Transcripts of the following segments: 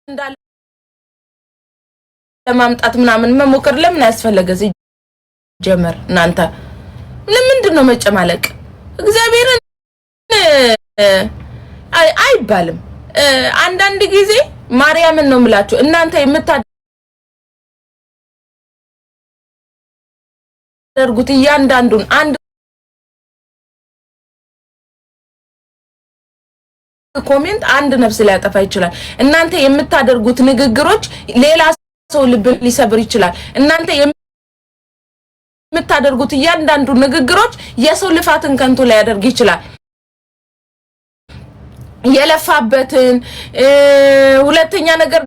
እንዳለ ለማምጣት ምናምን መሞከር ለምን ያስፈልገ ጀመር እናንተ ለምንድነው መጨማለቅ እግዚአብሔርን አይባልም አንዳንድ ጊዜ ማርያምን ነው ምላችሁ እናንተ የምታደርጉት ያንዳንዱን አንድ ኮሜንት አንድ ነፍስ ሊያጠፋ ይችላል እናንተ የምታደርጉት ንግግሮች ሌላ ሰው ልብ ሊሰብር ይችላል እናንተ የምታደርጉት ያንዳንዱ ንግግሮች የሰው ልፋትን ከንቱ ላይ ያደርግ ይችላል የለፋበትን ሁለተኛ ነገር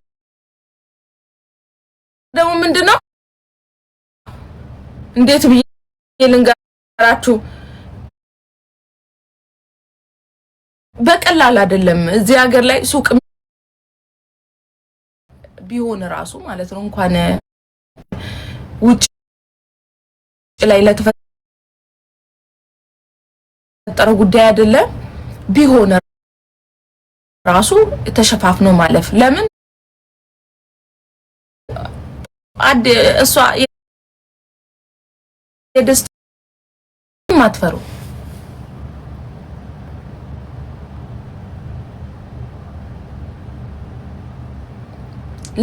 ደግሞ ምንድነው እንዴት ልንገራችሁ በቀላል አይደለም እዚህ ሀገር ላይ ሱቅ ቢሆን ራሱ ማለት ነው እንኳን ውጭ ላይ ለተፈጠረ ጉዳይ አይደለም ቢሆን ራሱ ተሸፋፍኖ ማለፍ ለምን እሷ የደስታ ማትፈሩ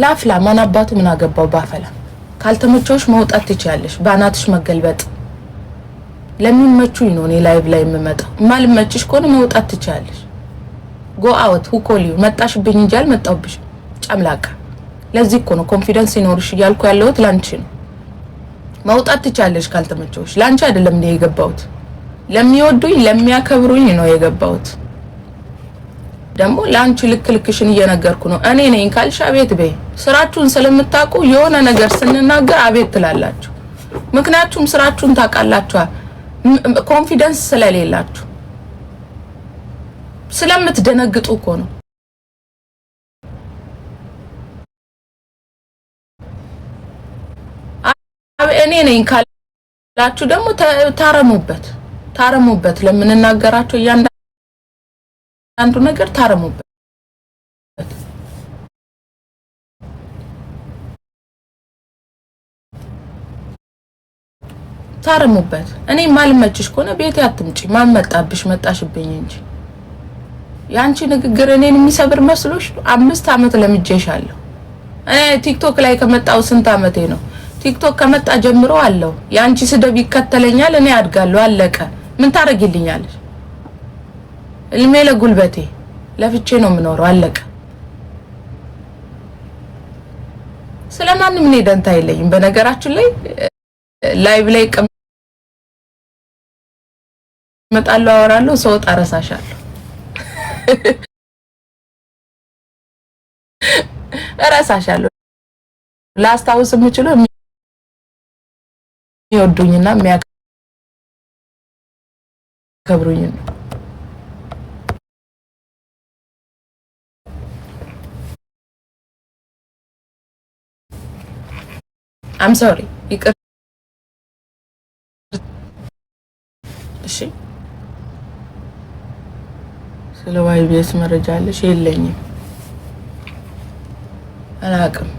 ላፍላ ማን አባቱ ምን አገባው ባፈላ ካልተመቾሽ መውጣት ትችያለሽ ባናትሽ መገልበጥ ለሚመቹኝ ነው እኔ ላይቭ ላይ የምመጣው ማልመችሽ ኮነ መውጣት ትችያለሽ go out who call you መጣሽብኝ እንጂ አልመጣውብሽ ጨምላቃ ለዚህ እኮ ነው ኮንፊደንስ ይኖርሽ ይያልኩ ያለሁት ላንቺ ነው መውጣት ትችያለሽ ካልተመቾሽ ላንቺ አይደለም ነው የገባሁት ለሚወዱኝ ለሚያከብሩኝ ነው የገባሁት ደግሞ ላንቺ ልክልክሽን እየነገርኩ ነው እኔ ነኝ ካልሽ አቤት በይ ስራችሁን ስለምታውቁ የሆነ ነገር ስንናገር አቤት ትላላችሁ ምክንያቱም ስራችሁን ታውቃላችሁ ኮንፊደንስ ስለሌላችሁ ስለምትደነግጡ እኮ ነው እኔ ነኝ ካላችሁ ደግሞ ታረሙበት ለምንናገራችሁ አንዱ ነገር ታረሙበት እኔ ማልመችሽ ኮነ ቤት ያትምጪ ማን መጣብሽ መጣሽብኝ እንጂ ያንቺ ንግግር እኔን የሚሰብር መስሎሽ 5 አመት ለምጄሻለሁ እኔ ቲክቶክ ላይ ከመጣው ስንት አመቴ ነው ቲክቶክ ከመጣ ጀምሮ አለው ያንቺ ስደብ ይከተለኛል እኔ አድጋለሁ አለቀ ምን ታረጊልኛለሽ እልሜ ለጉልበቴ ለፍቼ ነው ምኖረው አለቀ ስለማንም እኔ ደንታ የለኝም በነገራችን ላይ ላይቭ ላይ መጣለው አወራለሁ ሰው ጣረሳሻለሁ እራሳሻለሁ ላስታውስ የምችለው የሚወዱኝና የሚያከብሩኝ I'm sorry እሺ ስለዋይ ቤት መረጃ አለሽ የለኝም አላቅም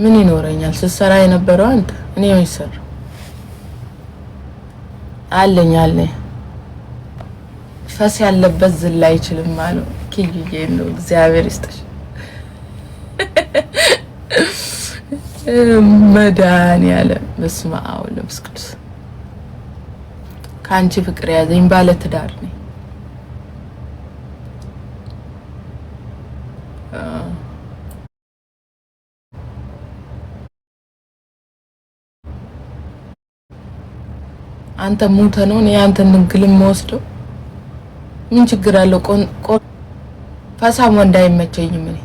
ምን ይኖረኛል ስሰራ የነበረው አንተ እኔ ወይሰር አለኝ ፈስ ያለበት ዝላ አይችልም ማለት ኪጂዬ ነው እግዚአብሔር ይስጥሽ መዳን ያለ መስማው ለምስክስ ካንቺ ፍቅር ያዘኝ ባለ ትዳር ነኝ አንተ ሞተ ነው እኔ አንተን እንግልም ወስደው ምን ችግር አለው ፈሳም እንዳይመቸኝም እኔ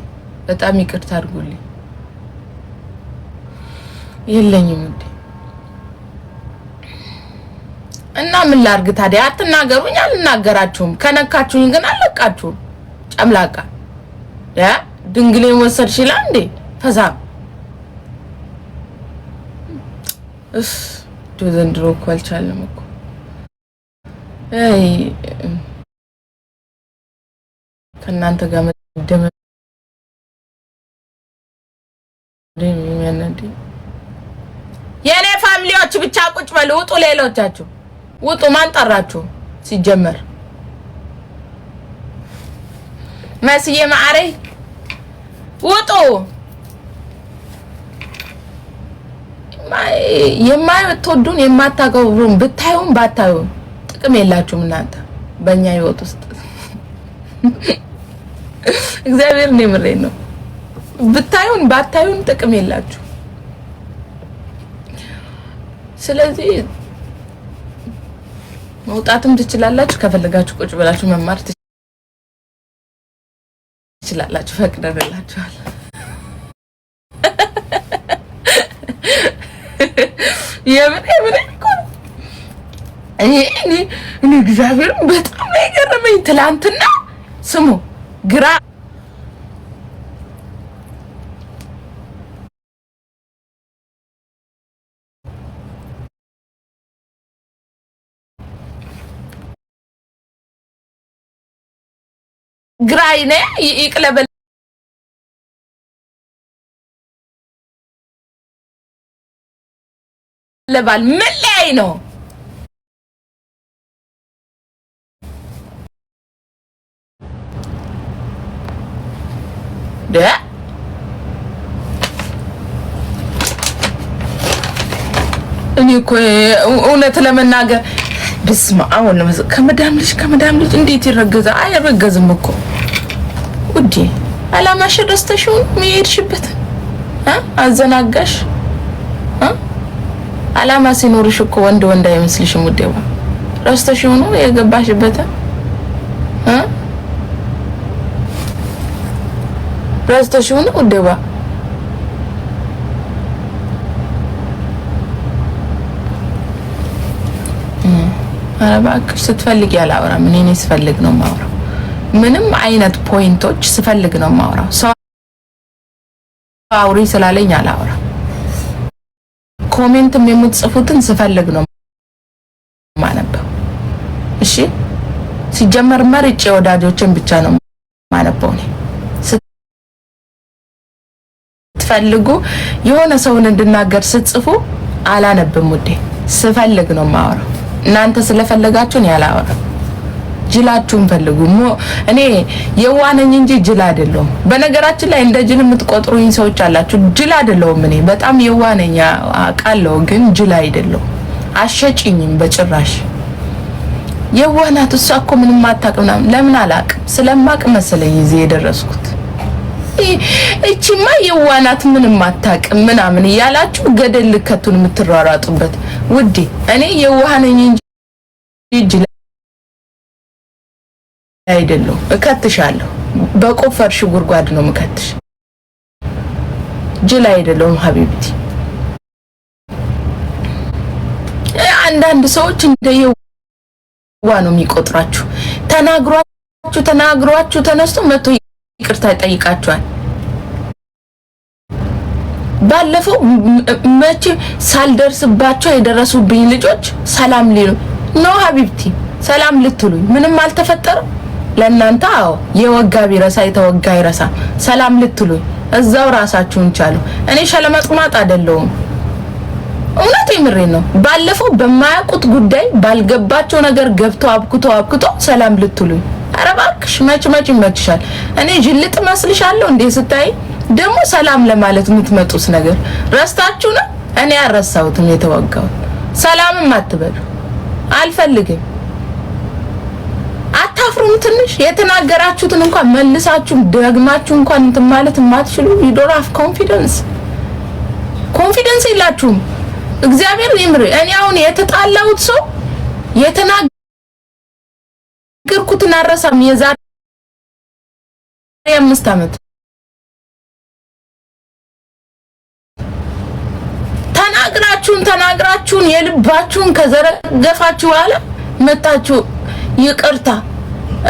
በጣም ይቅርታ አድርጉልኝ የለኝም እንዴ እና ምን ላርግ ታዲያ አትናገሩኝ አልናገራችሁም ከነካችሁኝ ግን አለቃችሁም ጨምላቃ ያ ድንግሌን ወሰድሽ ይላል እንዴ ፈሳም ዘንድሮ እኮ አልቻለም እኮ አይ ከእናንተ ጋር መደመ የኔ ፋሚሊዎች ብቻ ቁጭ በሉ። ውጡ፣ ሌሎቻችሁ ውጡ። ማን ጠራችሁ? ሲጀመር መስዬ ማዕሬ ውጡ። የማትወዱን የማታከብሩን ብታዩን ባታዩን ጥቅም የላችሁም እናንተ በእኛ ህይወት ውስጥ። እግዚአብሔር ነው ምሬን ነው። ብታዩን ባታዩን ጥቅም የላችሁ። ስለዚህ መውጣትም ትችላላችሁ፣ ከፈለጋችሁ ቁጭ ብላችሁ መማር ትችላላችሁ፣ ፈቅደንላችኋል። የምን እኮ እኔ እግዚአብሔር በጣም ነው የገረመኝ። ትላንትና ስሙ ግራይኔ ይቅለበል ለባል ምን ላይ ነው? እኔ እኮ እውነት ለመናገር በስመ አብ ከመዳም ልጅ እንዴት ይረገዛል? አይረገዝም እኮ ውዴ። አላማሽ ረስተሽው መሄድሽበት አዘናጋሽ። አላማ ሲኖርሽ እኮ ወንድ አይመስልሽም ውዴዋ። ረስተሽው ነው የገባሽበት ረስተሽው ነው ውዴዋ። አረባክሽ ስትፈልጊ ያላወራም። እኔ ስፈልግ ነው ማውራው። ምንም አይነት ፖይንቶች ስፈልግ ነው ማውራው። ሰው አውሪ ስላለኝ አላወራም። ኮሜንትም የምትጽፉትን ስፈልግ ነው ማነበው። እሺ ሲጀመር መርጬ ወዳጆችን ብቻ ነው ማነበው። እኔ ስትፈልጉ የሆነ ሰውን እንድናገር ስትጽፉ አላነብም ውዴ። ስፈልግ ነው ማወራው። እናንተ ስለፈለጋችሁ ነው ያላወራው። ጅላችሁን ፈልጉ። እኔ የዋነኝ እንጂ ጅል አይደለሁም። በነገራችን ላይ እንደ ጅል የምትቆጥሩኝ ሰዎች አላችሁ። ጅል አይደለሁም። እኔ በጣም የዋነኝ አውቃለሁ፣ ግን ጅል አይደለሁም። አሸጪኝም በጭራሽ። የዋናት እሷ እኮ ምንም አታውቅም። ለምን አላውቅም? ስለማቅ መሰለኝ እዚህ የደረስኩት። እቺማ የዋናት ምንም አታውቅም ምናምን እያላችሁ ገደል ልከቱን የምትሯሯጡበት ውዴ። እኔ የዋነኝ እንጂ ጅል አይደለም። እከትሻለሁ። በቆፈርሽ ጉድጓድ ነው ምከትሽ። ጅል አይደለም ሀቢብቲ። አንዳንድ ሰዎች እንደየዋ ነው የሚቆጥራችሁ። ተናግሯችሁ ተነስቶ መጥቶ ይቅርታ ይጠይቃችኋል። ባለፈው መቼ ሳልደርስባቸው የደረሱብኝ ልጆች ሰላም ሊሉ ነው ሀቢብቲ። ሰላም ልትሉኝ ምንም አልተፈጠረም ለእናንተ። አዎ የወጋ ቢረሳ የተወጋ ይረሳ። ሰላም ልትሉኝ እዛው ራሳችሁን ቻሉ። እኔ ሸለመጥማጥ አይደለሁም። እውነት የምሬን ነው። ባለፈው በማያውቁት ጉዳይ ባልገባቸው ነገር ገብቶ አብኩቶ ሰላም ልትሉኝ፣ ኧረ እባክሽ መች ይመችሻል። እኔ ጅልጥ መስልሻለሁ እንዴ? ስታይ ደግሞ ሰላም ለማለት የምትመጡት ነገር ረስታችሁ ነው። እኔ አልረሳሁትም የተወጋው። ሰላምም አትበሉ አልፈልግም። አታፍሩም? ትንሽ የተናገራችሁትን እንኳን መልሳችሁ ደግማችሁ እንኳን እንትን ማለት የማትችሉ ይዶራፍ ኮንፊደንስ የላችሁም። እግዚአብሔር ይምር። እኔ አሁን የተጣላሁት ሰው የተናገርኩትን አረሳም። የዛሬ 5 ዓመት ተናግራችሁን የልባችሁን ከዘረገፋችሁ በኋላ መጣችሁ ይቅርታ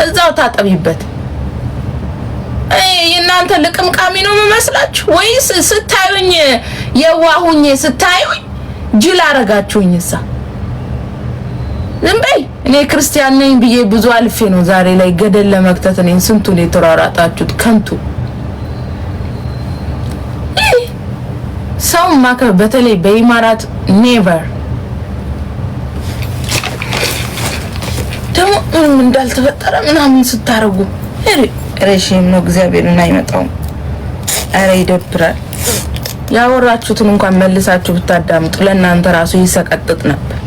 እዛው ታጠቢበት። የእናንተ ልቅምቃሚ ነው መስላችሁ ወይስ ስታዩኝ የዋሁኝ ስታዩኝ ጅል አረጋችሁኝ? ዝም በይ። እኔ ክርስቲያን ነኝ ብዬ ብዙ አልፌ ነው ዛሬ ላይ ገደል ለመክተት እኔን ስንቱን የተራራጣችሁት ከንቱ። ሰው ማከር በተለይ በኢማራት ኔቨር ደግሞ ምንም እንዳልተፈጠረ ምናምን ስታረጉ ረሽም ነው እግዚአብሔርን አይመጣውም። አረ ይደብራል። ያወራችሁትን እንኳን መልሳችሁ ብታዳምጡ ለእናንተ ራሱ ይሰቀጥጥ ነበር።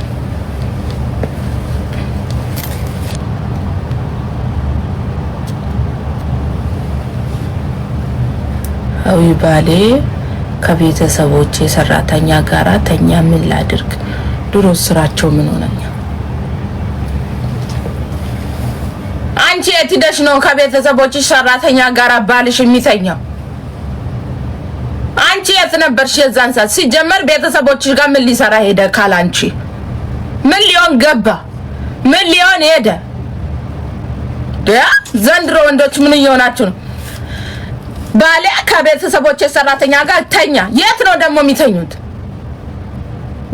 አዊ ባሌ ከቤተሰቦቼ ሰራተኛ ጋራ ተኛ። ምን ላድርግ? ድሮ ስራቸው ምን ሆነኛ? አንቺ የት ሄደሽ ነው ከቤተሰቦችሽ ሰራተኛ ጋራ ባልሽ የሚተኛው? አንቺ የት ነበርሽ የዛን ሰዓት? ሲጀመር ቤተሰቦችሽ ጋር ምን ሊሰራ ሄደ? ካላንቺ ምን ሊሆን ገባ? ምን ሊሆን ሄደ? ዘንድሮ ወንዶች ምን እየሆናችሁ ነው? ባሌ ከቤተሰቦቼ ሰራተኛ ጋር ተኛ። የት ነው ደግሞ የሚተኙት?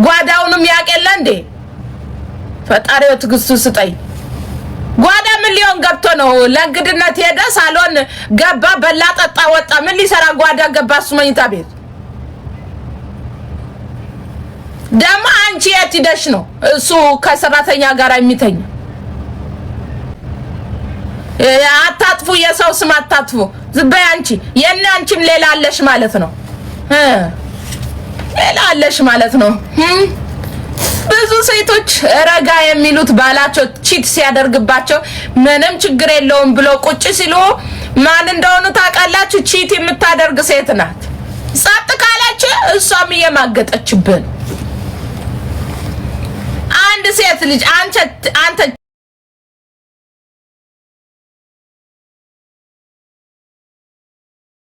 ጓዳውንም ያቀለ እንዴ? ፈጣሪው ትግስቱ ስጠይ። ጓዳ ምን ሊሆን ገብቶ ነው? ለእንግድነት ሄደ፣ ሳሎን ገባ፣ በላ፣ ጠጣ፣ ወጣ። ምን ሊሰራ ጓዳ ገባ? እሱ መኝታ ቤት ደግሞ አንቺ የት ሄደሽ ነው እሱ ከሰራተኛ ጋር የሚተኛ? አታጥፉ፣ የሰው ስም አታጥፉ። ዝም በይ አንቺ። የኔ አንቺም ሌላ አለሽ ማለት ነው። ሌላ አለሽ ማለት ነው። ብዙ ሴቶች ረጋ የሚሉት ባላቸው ቺት ሲያደርግባቸው ምንም ችግር የለውም ብሎ ቁጭ ሲሉ ማን እንደሆነ ታውቃላችሁ? ቺት የምታደርግ ሴት ናት። ጸጥ ካላች እሷም እየማገጠችብን። አንድ ሴት ልጅ አንተ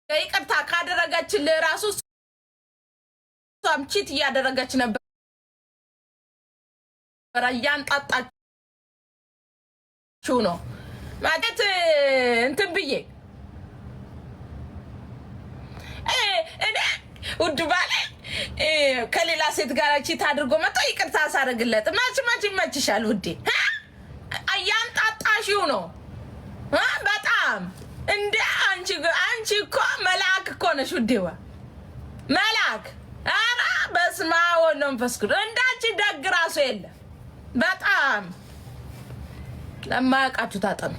ይቅርታ ካደረገችልህ ራሱ እሷም ቺት እያደረገች ነበር። እያንጣጣችሁ ነው ማለት እንትን ብዬ እኔ ውድ ባለ ከሌላ ሴት ጋር ቺት አድርጎ መጣ ይቅርታ ሳረግለት ማች ይመችሻል ውዴ? እያንጣጣሽው ነው በጣም እንደ አንቺ እኮ መልአክ እኮ ነሽ ውዴዋ፣ መልአክ። ኧረ በስመ አብ ወወልድ ወመንፈስ ቅዱስ። እንዳንቺ ደግ እራሱ የለም። በጣም ለማያውቃችሁ ታጠኑ።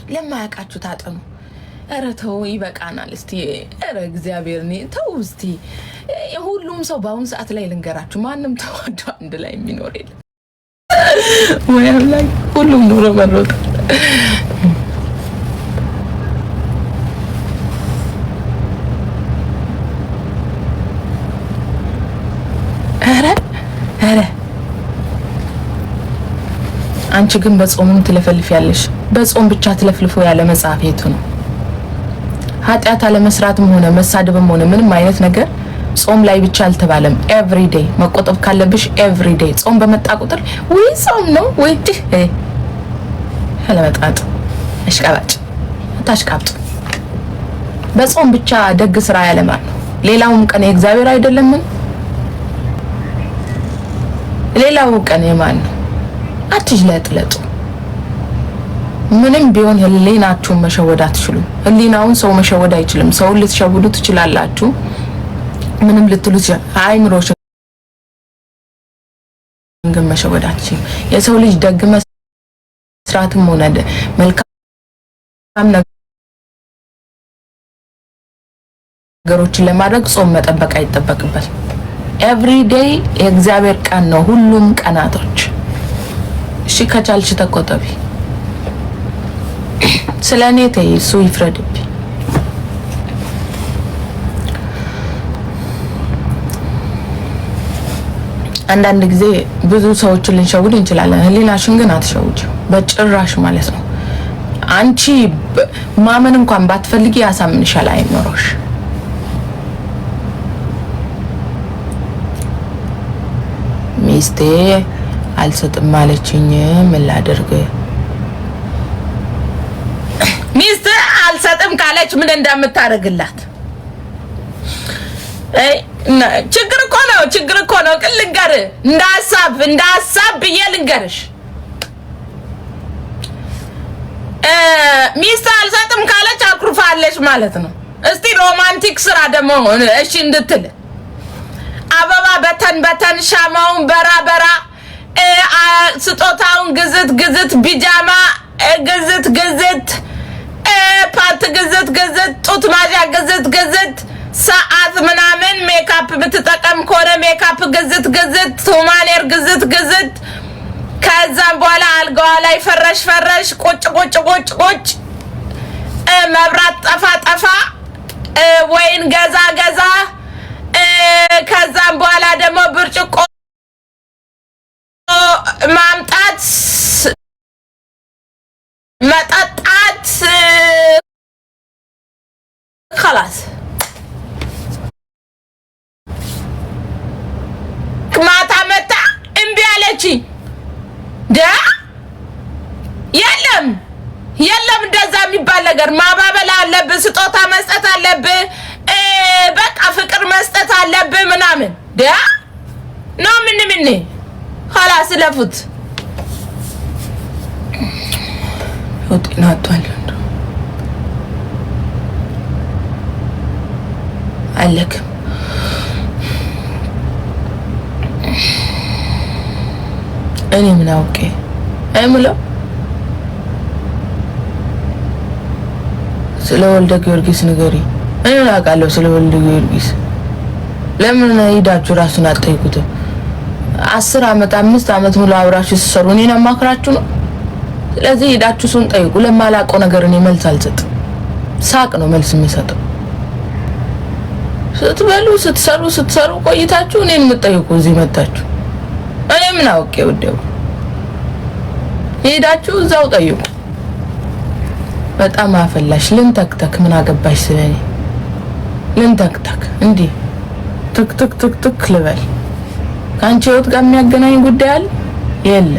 ለማያውቃችሁ ታጠኑ። ኧረ ተው ይበቃናል። እስቲ ኧረ እግዚአብሔርን ተው እስቲ። ሁሉም ሰው በአሁኑ ሰዓት ላይ ልንገራችሁ፣ ማንም ተዋዶ አንድ ላይ የሚኖር የለም። ወይም ላይ ሁሉም ኑሮ መሮጥ። ኧረ አንቺ ግን በጾምም ትለፈልፊያለሽ። በጾም ብቻ ትለፍልፎ ያለ መጽሐፍ የቱ ነው? ኃጢአት አለመስራትም ሆነ መሳደብም ሆነ ምንም አይነት ነገር ጾም ላይ ብቻ አልተባለም። ኤቭሪዴይ መቆጠብ ካለብሽ ኤቭሪዴይ። ጾም በመጣ ቁጥር ወይ ጾም ነው ወይ ለመጣጥ አሽቃባጭ ታሽቃብጡ። በጾም ብቻ ደግ ስራ ያለማን ነው። ሌላውም ቀን የእግዚአብሔር አይደለም? ሌላው ቀን የማን ነው? አትጅለጥለጡ። ምንም ቢሆን ህሊናችሁን መሸወድ አትችሉም። ህሊናውን ሰው መሸወድ አይችልም። ሰውን ልትሸውዱ ትችላላችሁ። ምንም ልትሉ አይምሮሽ ግን መሸወድ አትችሉም። የሰው ልጅ ደግ መስራትም ሆነ መልካም ነገሮችን ለማድረግ ጾም መጠበቅ አይጠበቅበት። ኤቭሪዴይ የእግዚአብሔር ቀን ነው። ሁሉም ቀናቶች። እሺ ከቻልሽ ተቆጠቢ። ስለኔ ተይ፣ እሱ ይፍረድብኝ። አንዳንድ ጊዜ ብዙ ሰዎችን ልንሸውድ እንችላለን። ህሊናሽን ግን አትሸውጂው በጭራሽ ማለት ነው። አንቺ ማመን እንኳን ባትፈልጊ ያሳምንሻል አይኖርሽ። ሚስቴ አልሰጥም ማለችኝ፣ ምን ላድርግ? ሚስቴ አልሰጥም ካለች ምን እንደምታደርግላት ችግር እኮ ነው ግን ልንገርህ እንደ ሐሳብ ብዬ ልንገርሽ ሚስት አልሰጥም ካለች አኩርፋለች ማለት ነው። እስቲ ሮማንቲክ ስራ ደግሞ እሺ እንድትል አበባ በተን ሻማውን በራ ስጦታውን ግዝት ቢጃማ ግዝት ፓንት ግዝት ጡት ማጃ ግዝት ሰዓት ምናምን ሜካፕ ብትጠቀም ከሆነ ሜካፕ ግዝት ቱማኔር ግዝት ከዛም በኋላ አልጋዋ ላይ ፈረሽ ቁጭ መብራት ጠፋ ወይን ገዛ ከዛም በኋላ ደግሞ ብርጭቆ ማምጣት መጠጣት خلاص ማታ መጣ እምቢ አለች የለም እንደዛ የሚባል ነገር ማባበል አለብህ ስጦታ መስጠት አለብህ በቃ ፍቅር መስጠት አለብህ ምናምን ነው ምን خلاص ለፉት ወጥናቷል አለክ እኔ ምን አውቄ አይምለው ስለ ወልደ ጊዮርጊስ ንገሪ እኔ አውቃለሁ ስለ ወልደ ጊዮርጊስ ለምን ሄዳችሁ ራሱን አጠይቁት 10 አመት 5 አመት ሙሉ አብራችሁ ሲሰሩ እኔን አማክራችሁ ነው ስለዚህ ሄዳችሁ ሱን ጠይቁ ለማላውቀው ነገር እኔ መልስ አልሰጥም ሳቅ ነው መልስ የሚሰጠው ስትበሉ ስትሰሩ ቆይታችሁ እኔን የምትጠይቁ እዚህ መጣችሁ እኔ ምን አውቄ ወደው ሄዳችሁ እዛው ጠይቁ በጣም አፈላሽ ልንተክተክ ምን አገባሽ ስለኔ ልንተክተክ እንዴ ትክ ልበል ካንቺ ወጥ ጋር የሚያገናኝ ጉዳይ አለ የለ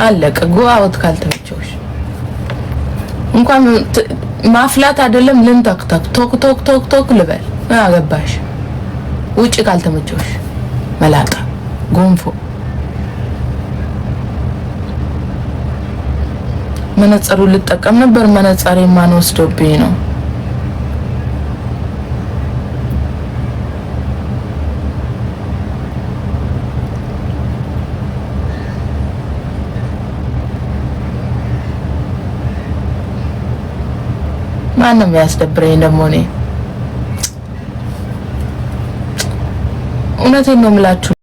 አለቀ ጎአውት ካልተመቸሽ እንኳን ማፍላት አይደለም ልንተክተክ ቶክ ልበል ምን አገባሽ ውጪ ካልተመቸሽ መላጣ ጎንፎ መነጽሩ ልጠቀም ነበር መነጽሬ ማን ወስዶብኝ ነው ማንም ያስደብረኝ ደሞ እኔ እውነቴን ነው የምላችሁ